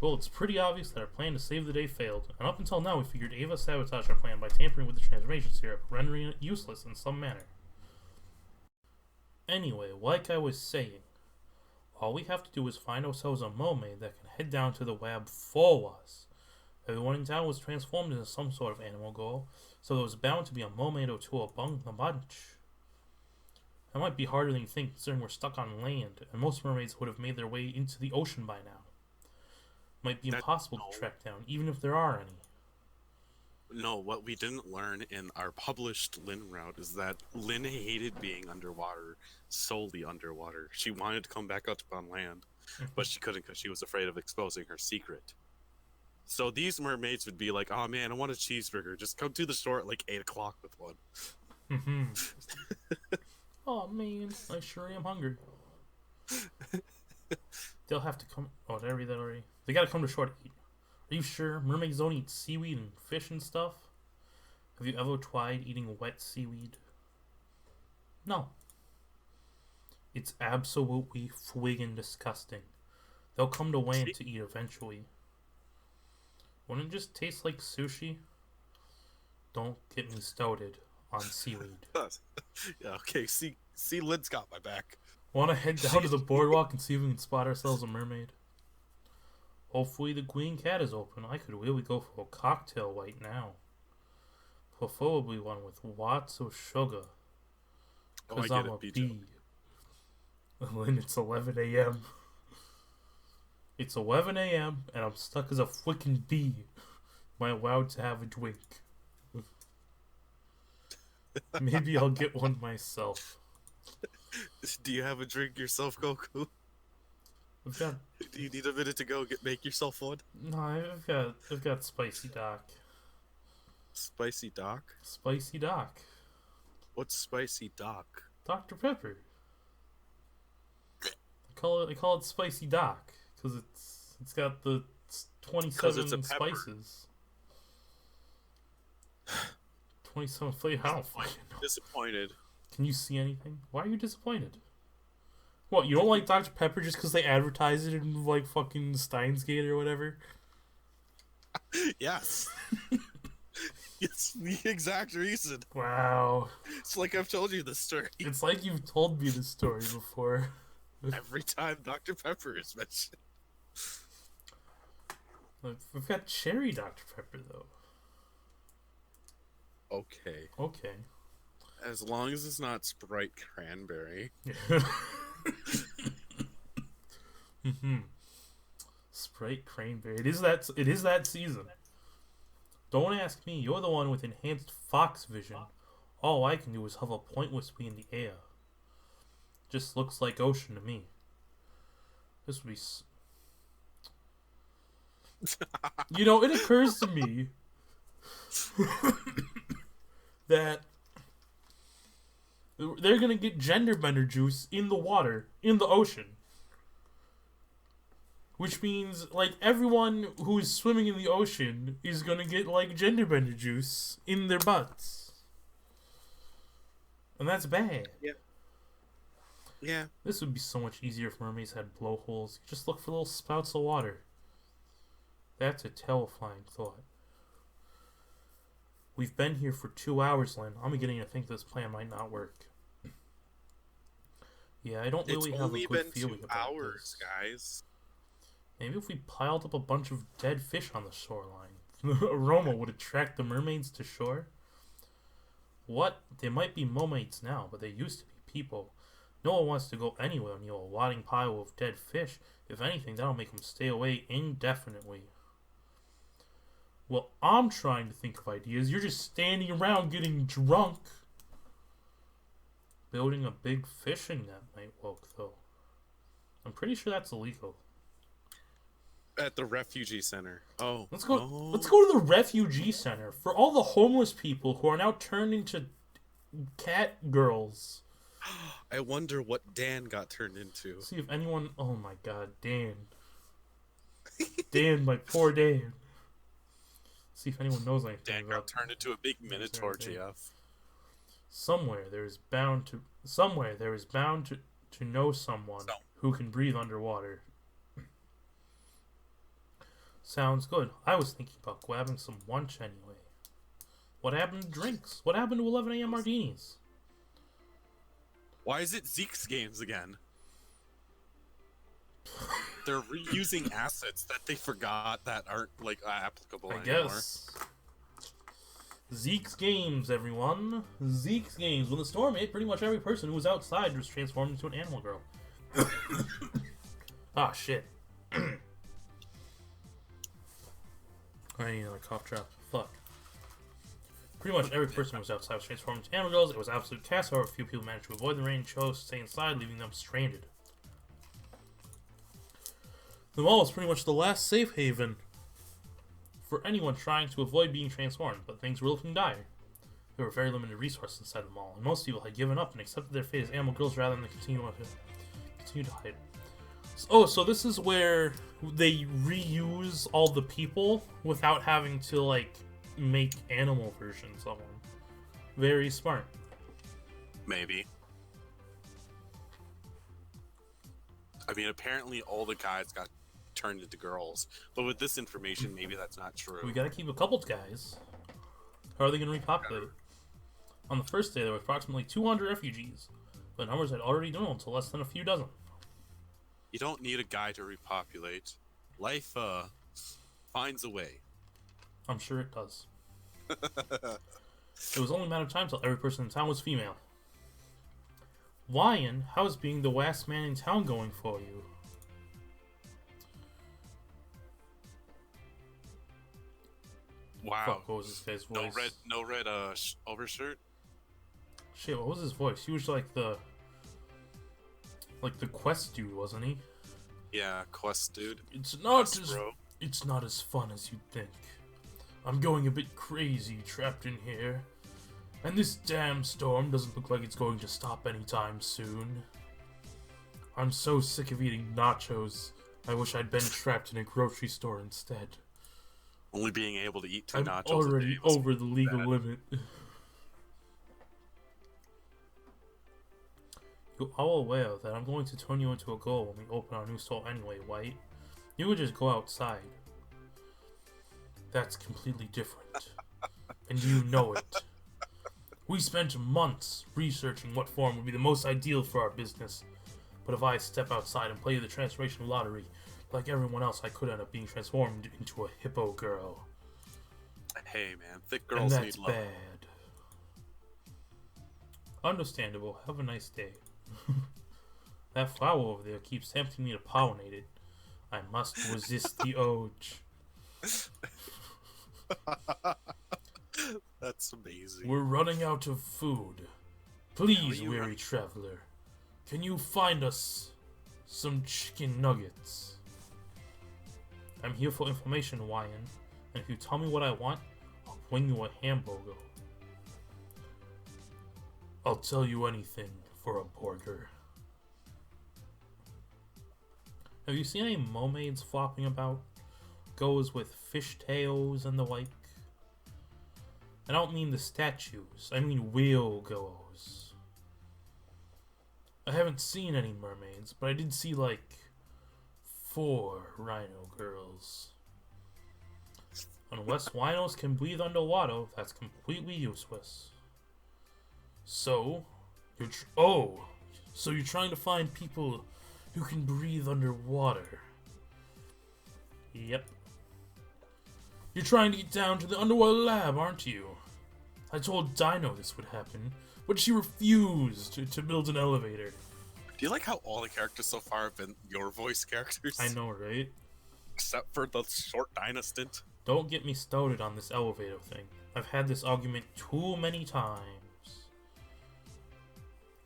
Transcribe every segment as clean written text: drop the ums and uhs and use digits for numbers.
Well, it's pretty obvious that our plan to save the day failed, and up until now we figured Ava sabotaged our plan by tampering with the transformation syrup, rendering it useless in some manner. Anyway, like I was saying, all we have to do is find ourselves a mermaid that can head down to the lab for us. Everyone in town was transformed into some sort of animal girl, so there was bound to be a mermaid or two among the bunch. That might be harder than you think, considering we're stuck on land, and most mermaids would have made their way into the ocean by now. Might be That impossible to no, track down, even if there are any. no. What we didn't learn in our published Lynn route is that Lynn hated being underwater, solely underwater. She wanted to come back up on land, but she couldn't because she was afraid of exposing her secret. So these mermaids would be like, "Oh man, I want a cheeseburger. Just come to the store at like 8 o'clock with one." Oh man, I sure am hungry. They'll have to come. Oh, did I read that already? They gotta come to shore to eat. Are you sure? Mermaids don't eat seaweed and fish and stuff? Have you ever tried eating wet seaweed? No. It's absolutely friggin' disgusting. They'll come to land See? to eat eventually. Wouldn't it just taste like sushi? Don't get me started on seaweed. Yeah. Okay. See, Lynn's got my back. Wanna head down to the boardwalk and see if we can spot ourselves a mermaid? Hopefully the Green Cat is open. I could really go for a cocktail right now. Preferably one with lots of sugar. Oh, I Cause get I'm it, a BJ. bee. And it's 11 a.m. It's 11 a.m. and I'm stuck as a freaking bee. Am I allowed to have a drink? Maybe I'll get one myself. Do you have a drink yourself, Goku? I've got Do you need a minute to go make yourself one? no, I've got Spicy Doc. Spicy Doc? Spicy Doc. What's Spicy Doc? Dr. Pepper. I call it Spicy Doc because it's got the Because it's a 27 pepper. spices. 27 flavors. I don't fucking know. Disappointed. Can you see anything? Why are you disappointed? What, you don't like Dr. Pepper just because they advertise it in like fucking Steins Gate or whatever? Yes. It's the exact reason. Wow. It's like I've told you this story It's like you've told me this story before. every time Dr. Pepper is mentioned. Like, we've got cherry Dr. Pepper though. Okay. Okay. As long as it's not Sprite Cranberry. Mm-hmm. Sprite cranberry. It is that season. Don't ask me. You're the one with enhanced fox vision. All I can do is hover pointlessly in the air. Just looks like ocean to me. This would be. It occurs to me that they're gonna get gender bender juice in the water, in the ocean. Which means, like, everyone who is swimming in the ocean is gonna get, like, gender bender juice in their butts. And that's bad. Yeah. Yeah. This would be so much easier if mermaids had blowholes. You just look for little spouts of water. That's a terrifying thought. We've been here for 2 hours, Lynn. I'm beginning to think this plan might not work. Yeah, I don't It's really have a only good been feeling two about hours, this. guys. Maybe if we piled up a bunch of dead fish on the shoreline, the aroma would attract the mermaids to shore. What? They might be mermaids now, but they used to be people. No one wants to go anywhere near a rotting pile of dead fish. If anything, that'll make them stay away indefinitely. Well, I'm trying to think of ideas. You're just standing around getting drunk. Building a big fishing net might work, though. I'm pretty sure that's illegal. At the refugee center. Oh. Let's go. Oh. Let's go to the refugee center for all the homeless people who are now turned into cat girls. I wonder what Dan got turned into. See if anyone. Oh my God, Dan. Dan, my poor Dan. See if anyone knows anything Dan about. got turned into a big Minotaur, GF. Somewhere there is bound to know someone So, who can breathe underwater. Sounds good. I was thinking about grabbing some lunch anyway. What happened to drinks? What happened to 11 a.m. martinis? Why is it Zeke's games again? They're reusing assets that they forgot that aren't like applicable I anymore. guess. Zeke's games, everyone. Zeke's games. When the storm hit, pretty much every person who was outside was transformed into an animal girl. Ah, shit. I need another cough drop. Fuck. Pretty much every person who was outside was transformed into animal girls. It was absolute chaos. However, a few people managed to avoid the rain and chose to stay inside, leaving them stranded. The mall was pretty much the last safe haven for anyone trying to avoid being transformed, but things were looking dire. There were very limited resources inside the mall, and most people had given up and accepted their fate as animal girls rather than continue to hide. So this is where they reuse all the people without having to, like, make animal versions of them. Very smart. Maybe. I mean, apparently all the guys got turned into girls, but with this information, maybe that's not true. We gotta keep a couple guys. How are they gonna repopulate? On the first day, there were approximately 200 refugees. The numbers had already dwindled to less than a few dozen. You don't need a guy to repopulate. Life, finds a way. I'm sure it does. It was only a matter of time till every person in town was female. Lion, how's being the last man in town going for you? Wow. Fuck, what was this guy's voice? No red overshirt? Shit, what was his voice? He was like the quest dude, wasn't he? Yeah, quest dude. It's not as fun as you'd think. I'm going a bit crazy trapped in here. And this damn storm doesn't look like it's going to stop anytime soon. I'm so sick of eating nachos. I wish I'd been trapped in a grocery store instead. Only being able to eat 2 I'm nachos already a day was over the legal bad. limit. You're all aware that I'm going to turn you into a girl when we open our new store anyway, White. You would just go outside. That's completely different. And you know it. We spent months researching what form would be the most ideal for our business. But if I step outside and play the transformation lottery, like everyone else, I could end up being transformed into a hippo girl. Hey man, thick And girls that's need love. bad. Understandable. Have a nice day. That flower over there keeps tempting me to pollinate it. I must resist the urge. That's amazing. We're running out of food. Please, you weary running? traveler, can you find us some chicken nuggets? I'm here for information, Wyan, and if you tell me what I want, I'll bring you a hamburger. I'll tell you anything for a burger. Have you seen any mermaids flopping about? Goes with fishtails and the like? I don't mean the statues, I mean real goers. I haven't seen any mermaids, but I did see like 4 rhino girls. Unless rhinos can breathe underwater, that's completely useless. So, so you're trying to find people who can breathe underwater. Yep. You're trying to get down to the underwater lab, aren't you? I told Dino this would happen, but she refused to build an elevator. Do you like how all the characters so far have been your voice characters? I know, right? Except for the short Dina stint. Don't get me started on this elevator thing. I've had this argument too many times.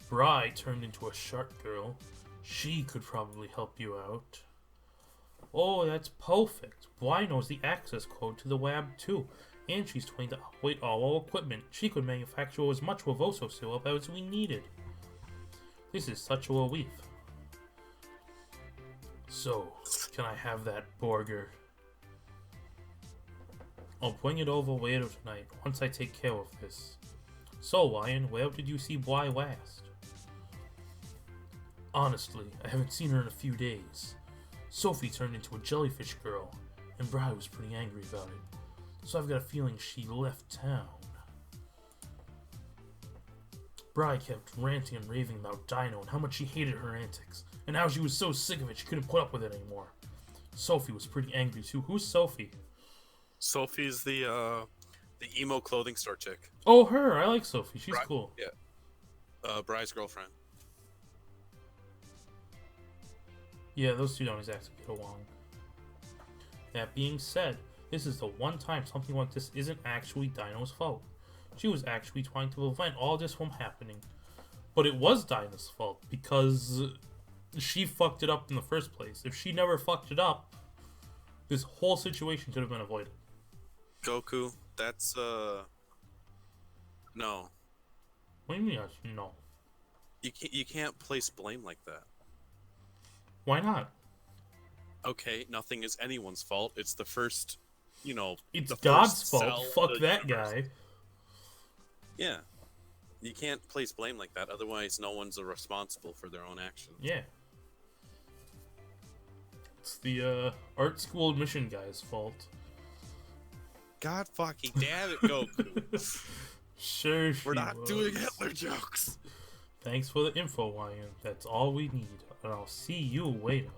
Bri turned into a shark girl. She could probably help you out. Oh, that's perfect. Bri knows the access code to the lab too, and she's trained to operate all our equipment. She could manufacture as much Revoso syrup as we needed. This is such a relief. So, can I have that burger? I'll bring it over later tonight, once I take care of this. So, Lion, where did you see Bly last? Honestly, I haven't seen her in a few days. Sophie turned into a jellyfish girl, and Bri was pretty angry about it. So I've got a feeling she left town. Bri kept ranting and raving about Dino and how much she hated her antics, and how she was so sick of it she couldn't put up with it anymore. Sophie was pretty angry too. Who's Sophie? Sophie's the emo clothing store chick. Oh, her. I like Sophie. She's cool. Yeah. Bri's girlfriend. Yeah, those two don't exactly get along. That being said, this is the one time something like this isn't actually Dino's fault. She was actually trying to prevent all this from happening. But it was Dino's fault, because she fucked it up in the first place. If she never fucked it up, this whole situation could have been avoided. Goku, that's, no. What do you mean, no? You can't place blame like that. Why not? Okay, nothing is anyone's fault. It's the first, It's the God's first fault. cell Fuck of the that universe. guy. Yeah. You can't place blame like that, otherwise no one's responsible for their own actions. Yeah. It's the art school admission guy's fault. God fucking damn it, Goku. Sure, We're not doing Hitler jokes. Thanks for the info, Ryan. That's all we need, and I'll see you later.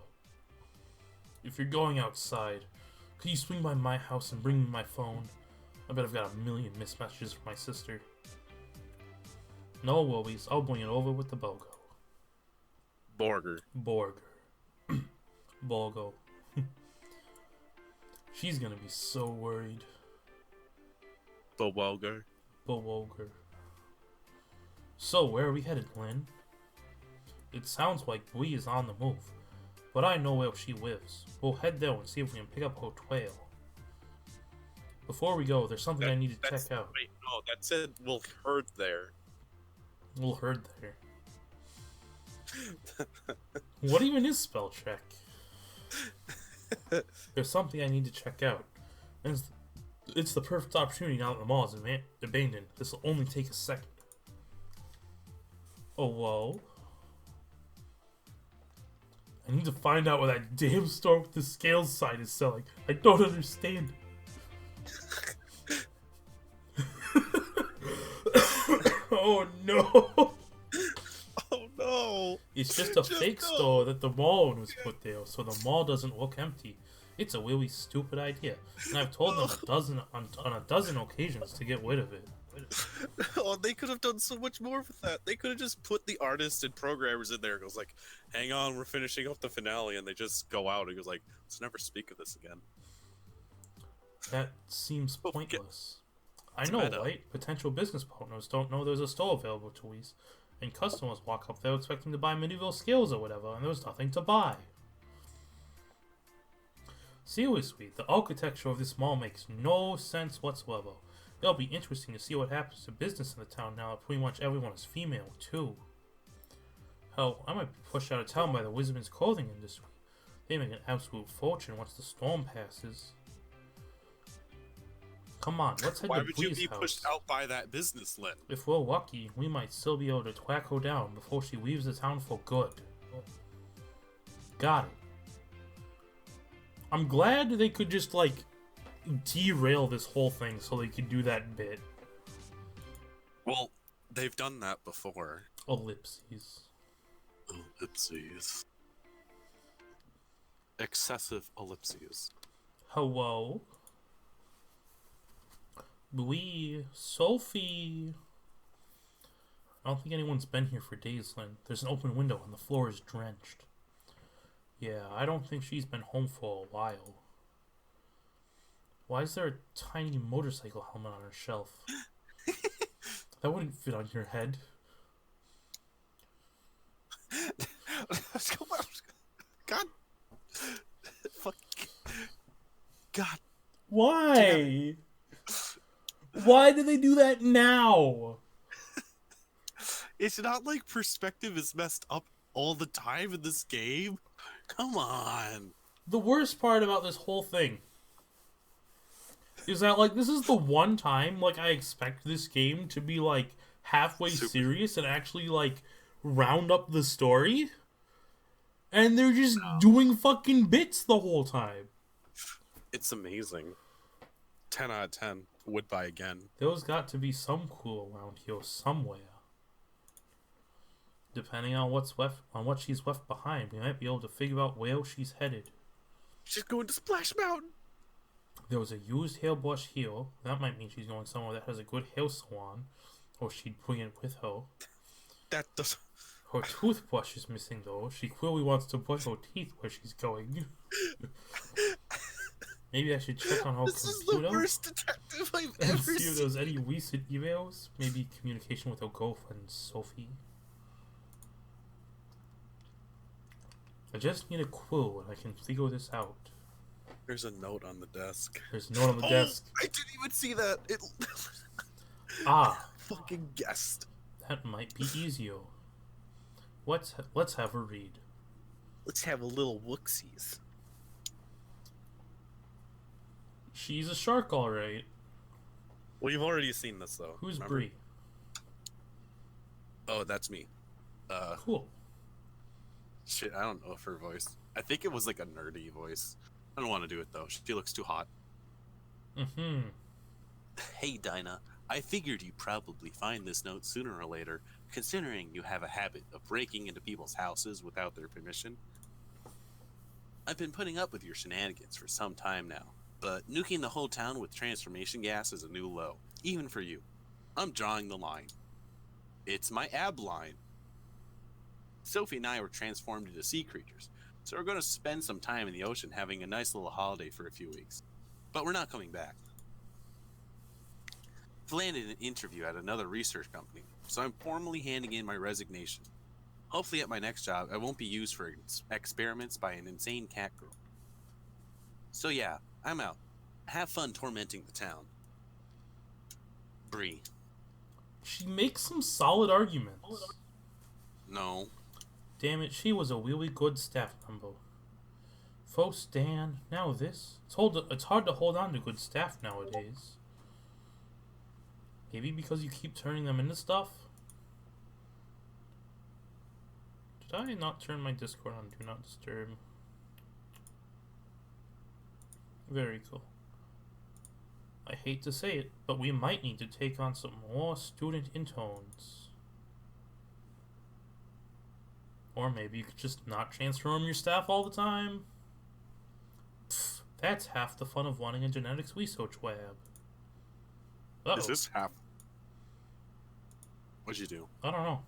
If you're going outside, could you swing by my house and bring me my phone? I bet I've got a million missed messages from my sister. No worries, I'll bring it over with the BOGO. Borger. BOGO. She's gonna be so worried. Bewilger. Bewilger. So, where are we headed, Glenn? It sounds like Bree is on the move, but I know where she lives. We'll head there and see if we can pick up her trail. Before we go, there's something I need to check out. Wait, no, that said we'll herd there. We'll herd there. What even is spell check? There's something I need to check out. And it's the perfect opportunity now that the mall is abandoned. This will only take a second. Oh, whoa. I need to find out what that damn store with the scales sign is selling. I don't understand. Oh no! Oh no! It's just a fake store that the mall owners put there, so the mall doesn't look empty. It's a really stupid idea, and I've told them on a dozen occasions to get rid of it. Oh, they could have done so much more with that. They could have just put the artists and programmers in there. It goes like, hang on, we're finishing up the finale, and they just go out and goes like, let's never speak of this again. That seems pointless. I It's know, meta. right? Potential business partners don't know there's a store available to us, and customers walk up there expecting to buy medieval scales or whatever, and there's nothing to buy. Seriously, the architecture of this mall makes no sense whatsoever. It'll be interesting to see what happens to business in the town now that pretty much everyone is female, too. Hell, I might be pushed out of town by the Wizardman's clothing industry. They make an absolute fortune once the storm passes. Come on, let's head Why to would you Bree's be house. pushed out by that business, Lynn? If we're lucky, we might still be able to twack her down before she leaves the town for good. Got it. I'm glad they could just, like, derail this whole thing so they could do that bit. Well, they've done that before. Ellipses. Ellipses. Excessive ellipses. Hello? Louis, Sophie. I don't think anyone's been here for days, Lynn. There's an open window and the floor is drenched. Yeah, I don't think she's been home for a while. Why is there a tiny motorcycle helmet on her shelf? That wouldn't fit on your head. God. Fuck. God. Why? Why did they do that now? It's not like perspective is messed up all the time in this game. Come on. The worst part about this whole thing is that, like, this is the one time, like, I expect this game to be, like, halfway serious and actually, like, round up the story. And they're just doing fucking bits the whole time. It's amazing. 10 out of 10. Would buy again. There's got to be some clue around here somewhere. Depending on what's left, on what she's left behind, we might be able to figure out where she's headed. She's going to Splash Mountain. There was a used hairbrush here. That might mean she's going somewhere that has a good hair salon, or she'd bring it with her. That does. Her toothbrush is missing though. She clearly wants to brush her teeth where she's going. Maybe I should check on her This computer. is the worst detective I've and ever see if seen. there's any recent emails. Maybe communication with her girlfriend, Sophie. I just need a clue and I can figure this out. There's a note on the desk. There's a note on the desk. I didn't even see that. It. Ah. Fucking guessed. That might be easier. Let's have her read. Let's have a little wooksies. She's a shark, alright. Well, you've already seen this though. Who's remember? Bree? Oh, that's me. Cool. Shit, I don't know if her voice. I think it was like a nerdy voice. I don't want to do it though. She looks too hot. Mm-hmm. Hey, Dina. I figured you'd probably find this note sooner or later, considering you have a habit of breaking into people's houses without their permission. I've been putting up with your shenanigans for some time now, but nuking the whole town with transformation gas is a new low, even for you. I'm drawing the line. It's my ab line. Sophie and I were transformed into sea creatures, so we're going to spend some time in the ocean having a nice little holiday for a few weeks. But we're not coming back. I've landed an interview at another research company, so I'm formally handing in my resignation. Hopefully at my next job, I won't be used for experiments by an insane cat girl. So yeah, I'm out. Have fun tormenting the town. Bree. She makes some solid arguments. No. Damn it, she was a really good staff member. First Dan, now this. It's hard to hold on to good staff nowadays. Maybe because you keep turning them into stuff? Did I not turn my Discord on Do Not Disturb? Very cool. I hate to say it, but we might need to take on some more student interns. Or maybe you could just not transform your staff all the time. Pfft, that's half the fun of wanting a genetics research lab. Uh-oh. Is this half? What'd you do? I don't know.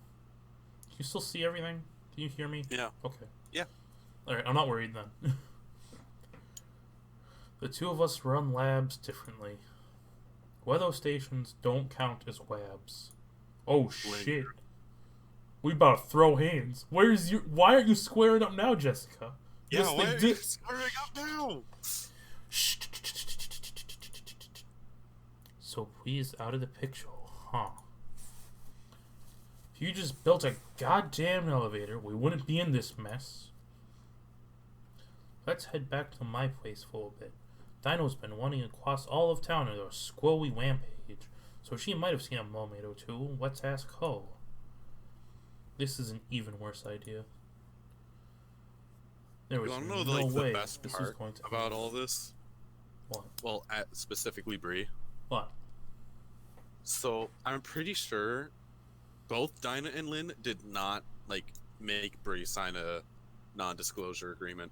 Can you still see everything? Can you hear me? Yeah. Okay. Yeah. Alright, I'm not worried then. The two of us run labs differently. Weather stations don't count as labs. Oh shit. We about to throw hands. Why aren't you squaring up now, Jessica? Yeah, why are you squaring up now? So Bree's out of the picture, huh? If you just built a goddamn elevator, we wouldn't be in this mess. Let's head back to my place for a bit. Dino's been wanting to cross all of town in a squirrely rampage, so she might have seen a mermaid or two. Let's ask her. This is an even worse idea. There was know, no way the best this part was going to about happen. all this? What? Well, specifically Bree. What? So I'm pretty sure both Dinah and Lynn did not make Bree sign a non-disclosure agreement,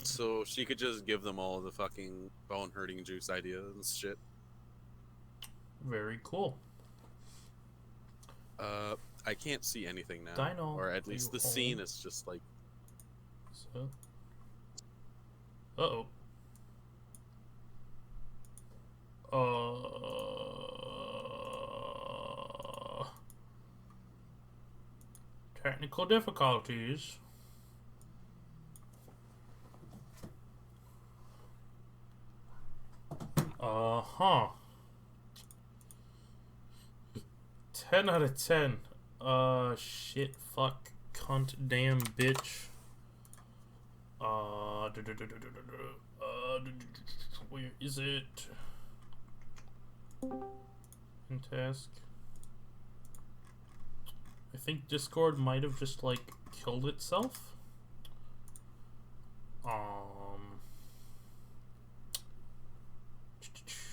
so she could just give them all the fucking bone-hurting juice ideas and shit. Very cool. I can't see anything now, Dino, or at least the scene is just like. So. Uh-oh. Technical difficulties. Uh-huh. 10 out of 10. Shit, fuck, cunt, damn, bitch. Where is it? In task. I think Discord might have just, killed itself.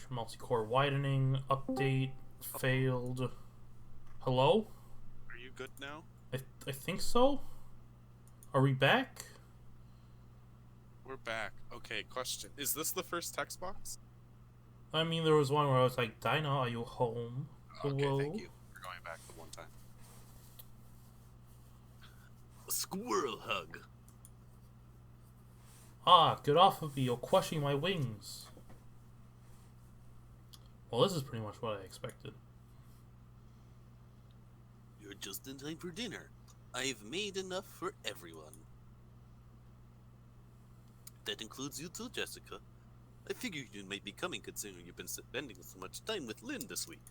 Multi-core widening. Update. Failed. Hello? Are you good now? I think so? Are we back? We're back. Okay, question. Is this the first text box? I mean, there was one where I was like, Dina, are you home? Okay, Hello? thank you for going back the one time. A squirrel hug. Ah, get off of me, you're crushing my wings. Well, this is pretty much what I expected. You're just in time for dinner. I've made enough for everyone. That includes you too, Jessica. I figured you might be coming considering you've been spending so much time with Lynn this week.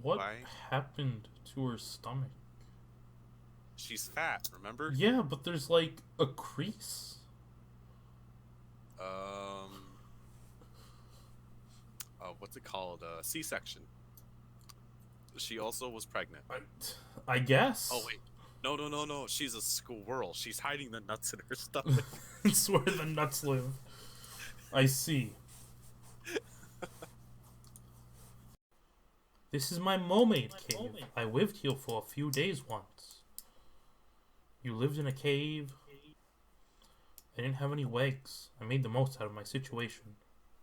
What Why? happened to her stomach? She's fat, remember? Yeah, but there's like a crease. What's it called? C-section. She also was pregnant. I guess. Oh wait, no. She's a squirrel. She's hiding the nuts in her stomach. It's where the nuts live. I see. This is my mermaid cave. I lived here for a few days once. You lived in a cave. I didn't have any legs. I made the most out of my situation.